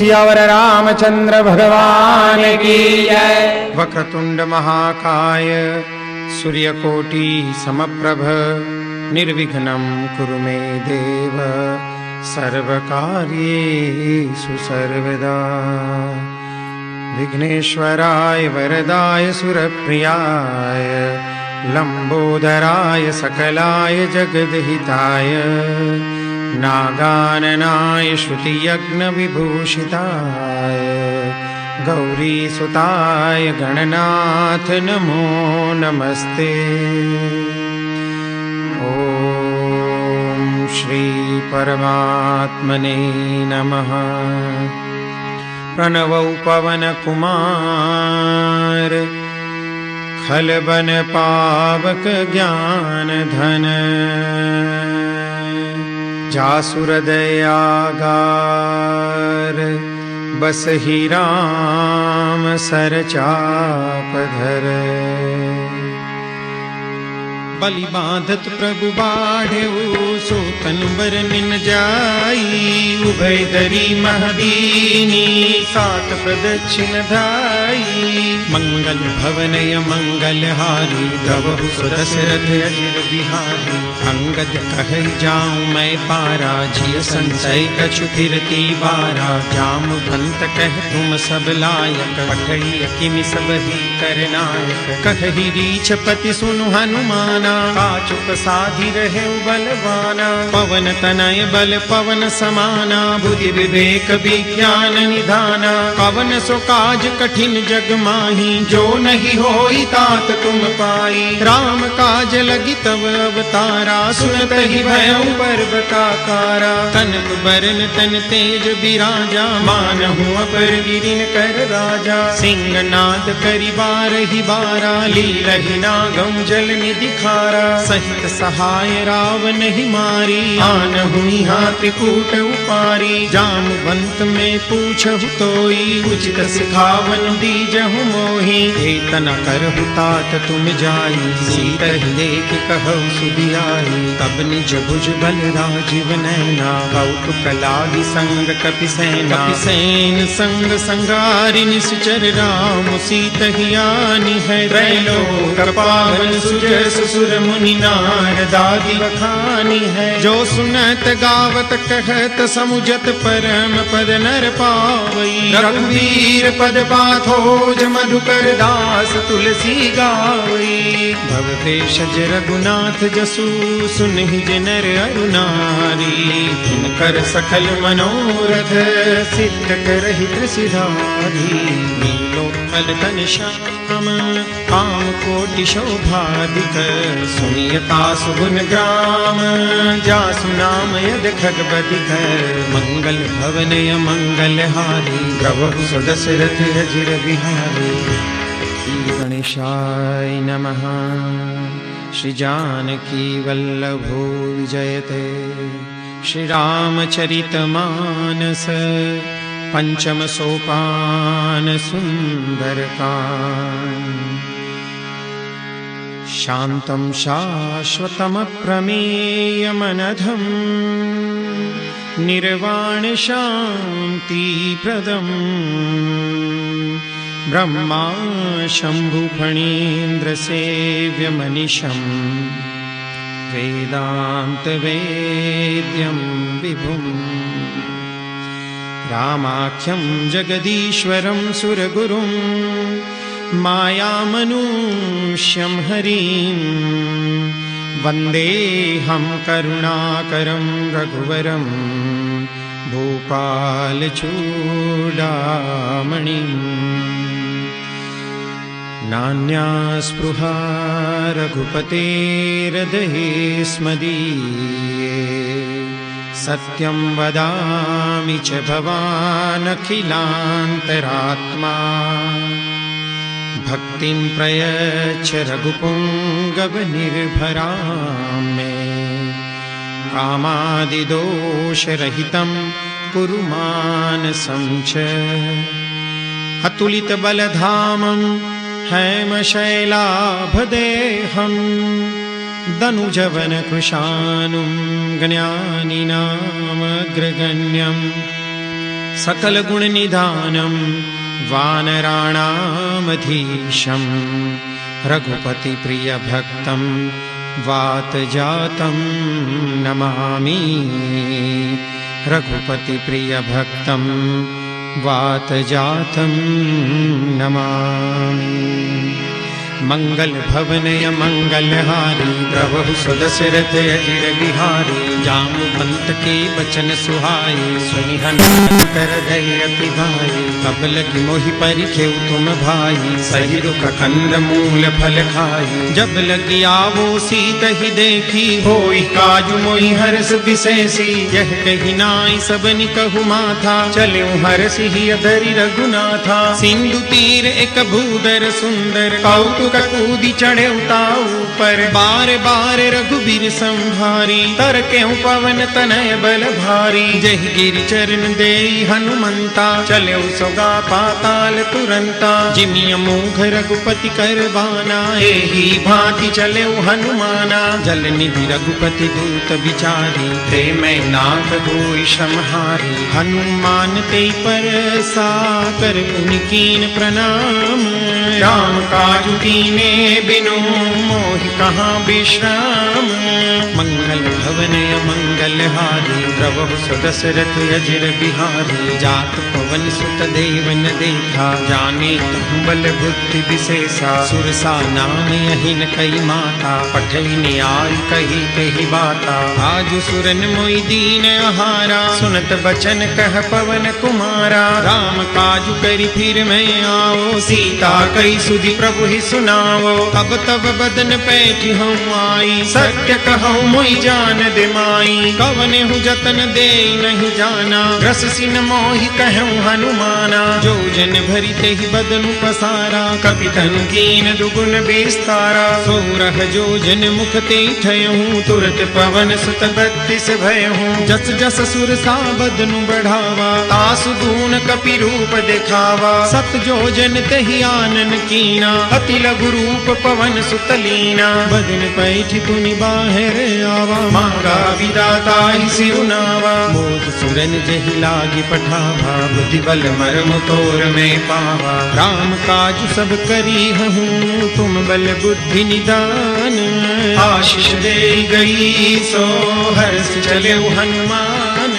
सियावर रामचंद्र भगवान की जय। वक्रतुंड महाकाय सूर्यकोटि समप्रभ निर्विघ्नं कुरु मे देव सर्वकार्येषु सर्वदा। विघ्नेश्वराय वरदाय सुरप्रियाय लंबोदराय सकलाय जगद्हिताय नागाननाय श्रुतियज्ञविभूषिताय गौरीसुताय गणनाथ नमो नमस्ते। ओम श्री परमात्मने नमः। प्रणवौ पवन कुमार खलबन पावक ज्ञान धन जासुर दयागार बसहि राम सर चाप धर। बलि बांधत प्रभु बाढ़ेऊ सोतन बरनिन जाई उभय दरी महदीनी सात प्रदक्षिण धाई। मंगल भवनय मंगल हारी गवहु सुदशरथ अजिर बिहारी। अंगद कहै जाऊं मैं पारा जिय संशय कछु कीर्ति बारा। जामवंत कह तुम सब लायक पठई किमि सब ही करनायक। कहहि रीछपति सुनु हनुमाना काचुक साधि रहे बलवाना। पवन तनय बल पवन समाना बुद्धि विवेक विज्ञान निधाना। पवन सो काज कठिन जग माही जो नहीं होई तात तुम पाई। राम काज लगी तब अवतारा सुनत ही भयउ पर्वताकारा। तनक बरन तन तेज बिराजा मानहु अपर गिरिन कर राजा। सिंहनाद करि बारहि बारा लीलहि नागम जल निधि खारा। सहित सहाय रावण ही मारी आनहु यहाँ त्रिकूट उपारी। जामवंत में पूछहु तोई उचित सिखावन दीजहु मोहि। एतन करहु तात तुम जाई सीतहि देख कहु सुधियाई। तब निज भुज बल राजीव नैना कौतुक लागी संग कपिसेना। कपिसेन संग संगारि निश्चर राम सीतहि आनी है। त्रैलोक पावन सुजस सुर मुनि नारदादि बखानी है। जो सुनत गावत कहत समुझत परम पद नर पावई। रघुवीर पद पाथोज मधुकर दास तुलसी गावई। भव भेषज रघुनाथ जसु सुनहि जनर अरु नारी। कर सकल मनोरथ सिद्ध करहि त्रिसिधारी। नीलोत्पल तन श्याम काम कोटि शोभाधिक। सुनियता सुगुन ग्राम जासु नाम यद खगपतिक। मंगल भवनय मंगल हारी प्रभु सदशरथ अजिर बिहारी। श्री गणेशाय नमः। श्री जानकी वल्लभो विजयते। श्री रामचरित मानस पंचम सोपान सुंदरकांड। शान्तं शाश्वतमप्रमेयमनघं निर्वाण शान्तिप्रदम्। ब्रह्मा शम्भु फणीन्द्र सेव्यमनिशम् वेदान्त वेद्यं विभुम्। रामाख्यं जगदीश्वरं सुरगुरुं मायामनुष्यं हरिं। वन्देऽहं करुणाकरं रघुवरं भूपालचूडामणिम्। नान्या स्पृहा रघुपतेर्हृदये स्मदीये। सत्यं वदामि च भवानखिलान्तरात्मा। भक्तिं प्रयच्छ रघुपुङ्गवनिर्भरां मे। कामादिदोषरहितं कुरु मानसं च। अतुलितबलधामं हैमशैलाभदेहं। दनुजवनकृशानुं ज्ञानिनामग्रगण्यं। सकल गुण निधानम वानराणामधीशम रघुपति प्रिय भक्तम वात जातम नमामि। रघुपति प्रिय भक्तम वात जातम नमामि। मंगल भवनय मंगलहारी प्रभु सुदशरथ अजिर बिहारी। जामवंत के बचन सुहाए सुनि हनुमत कर गए अति भाई। कब लगी मोहि परिखेउ तुम भाई सही रुख कंद मूल फल खाई। जब लगी आवो सीत ही देखी होई काजु मोहि हर्ष विशेषी। यह कही नाई सबनि कहु माथा चले हर्ष ही अधरि रघुनाथा। सिंधु तीर एक भूदर सुंदर कौतुक कूदी चढ़े उताऊ पर। बार बार रघुबीर संभारी तर क्यों पवन तनय बल भारी। जय गिरि चरण देई हनुमंता चले सोगा पाताल तुरंता। जिमिय मोघ रघुपति कर बाना एही भांति चले हनुमाना। जल निधि रघुपति दूत विचारी प्रेम नाथ होई श्रमहारी। हनुमान ते पर साकर पुनि कीन प्रणाम। राम काजु कीने बिनु मोहि कहाँ विश्राम। मंगल भवन मंगल हारी प्रभु सुदशरथ अजिर बिहारी। जात पवन सुत देवन देखा जाने तुम बल बुद्धि विशेषा। सुरसा नाम यहिन कई माता पठई न्याय कही कही बाता। आज सुरन मोहि दीन आहारा सुनत बचन कह पवन कुमारा। राम काजु करि फिर मैं आओ सीता कई सुधि प्रभु ही सुनाओ। तब तब बदन पैठी हूँ आई सत्य कहूँ मोहि जान दे माई। कवने हूँ जतन दे नहीं जाना रस सिन मोहि कहूँ हनुमाना। जो जन भरी ते ही बदन पसारा कपि तनु कीन दुगुन विस्तारा। सोरह जो जन मुख ते ठयहूँ तुरत पवन सुत बत्तीस भयहूँ। जस जस सुर सा बदनु बढ़ावा तासु दून कपि रूप दिखावा। सत जो जन तेहि आनन कीना अति लघु रूप पवन सुतलीना। बदन पैठ पुनि बाहर आवा मांगा विदाता ही सिरुनावा। मोद सुरन जहि लागी पठावा बुद्धि बल मर्म तोर में पावा। राम काज सब करी हूँ तुम बल बुद्धि निदान। आशीष दे गई सो हर्ष चले हनुमान।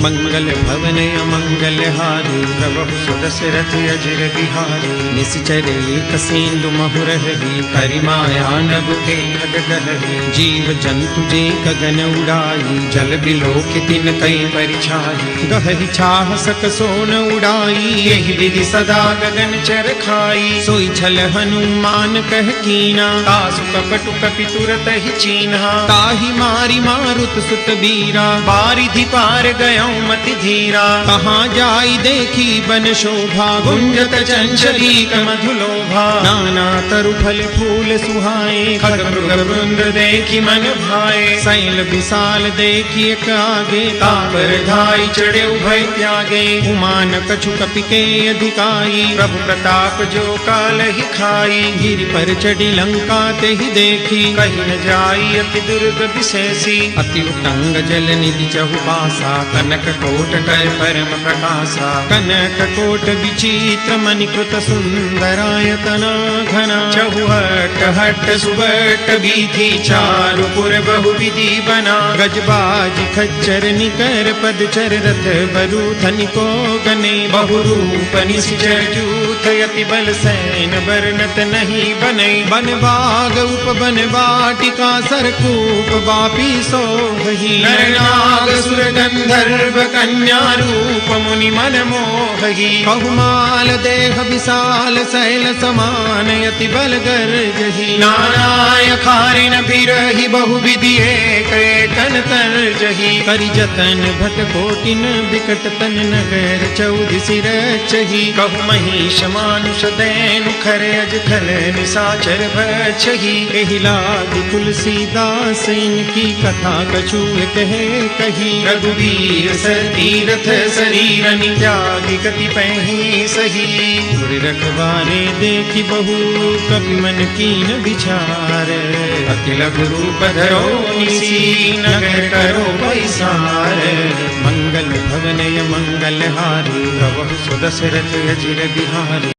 मंगल भवन मंगल हारी प्रभु सुदशरथ अजिर बिहारी। निश्चर एक सिंधु महुरहरी करिमाया नभुके खगगहरी। जीव जंतु जे गगन उड़ाई जल बिलोक तिन कई परिछाई। गहरी छाह सक सोन उड़ाई यही विधि सदा गगन चर खाई। सोई छल हनुमान कह कीना तासु कपटु कपि तुरत ही चीन्हा। ताहि मारी मारुत सुत बीरा बारिधि पार गयो मति धीरा। कहाँ जाई देखी बन शोभा गुंजत चंचली मधुलोभा। नाना तरु फल फूल सुहाए खग मृग वृंद देखी मन भाए। शैल विशाल देखी एक आगे तापर धाई चढ़े उभय त्यागे। उमान कछु कपि के अधिकाई प्रभु प्रताप जो काल ही खाई। गिरि पर चढ़ी लंका ते ही देखी कहीं न जाई अति दुर्ग विशेषी। अति उतंग जल निधि चहुपासा कनक कोट कर परम प्रकाशा। कनक कोट विचित्र मणिकृत सुंदरायतना घना। चहुहट हट सुबट बीथी चारु पुर बहु विधि बना। गजबाज खच्चर निकर पदचर रथ बरु धनिको गने। बहु रूप निश्चर जूथ यति बल सैन बरनत नहीं बने। बन बाग उप बन वाटिका सरकूप बापी सोहि। नरनाग सुर गंधर्व कन्या रूप मुनि मन मोहि। बहुमाल देह विशाल शैल समान यति बल गर्जहि। नाराय खारिन बिरहि बहु विधि एक एकन तरजहि। करि जतन भट कोटिन बिकट तन नगर चौधि सिर चहि। कहु महिष मानुष दैनु खर अज खल निशाचर भक्षहि। एहि लादि तुलसीदास इनकी कथा कछु कहे कही। रघुवीर सर तीरथ शरीरनि त्यागी कति पहि सही गुर रखवारे देखी बहु कपि मन कीन विचार अति लघु रूप धरो निसी नगर करो पैसार मंगल भवनय मंगल हारी प्रभु सुदशरथ अजिर बिहारी